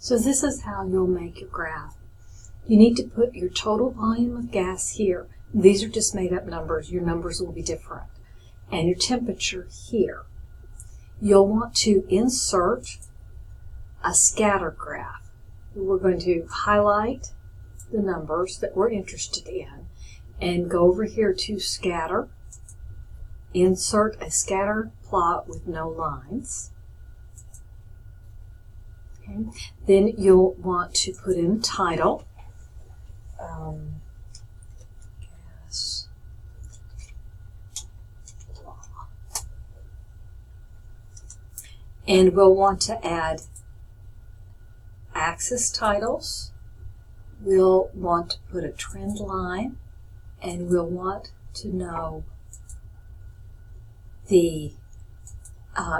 So this is how you'll make your graph. You need to put your total volume of gas here. These are just made up numbers. Your numbers will be different. And your temperature here. You'll want to insert a scatter graph. We're going to highlight the numbers that we're interested in and go over here to scatter. Insert a scatter plot with no lines. Okay. Then you'll want to put in a title. Gas law. And we'll want to add axis titles. We'll want to put a trend line, and we'll want to know the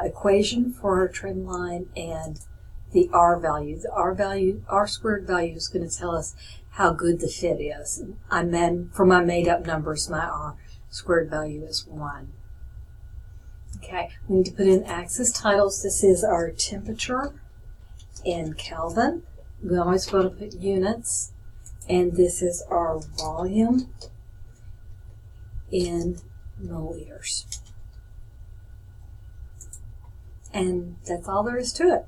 equation for our trend line and the R value. The R squared value is going to tell us how good the fit is. For my made up numbers, my R squared value is 1. Okay, we need to put in axis titles. This is our temperature in Kelvin. We always want to put units. And this is our volume in milliliters. And that's all there is to it.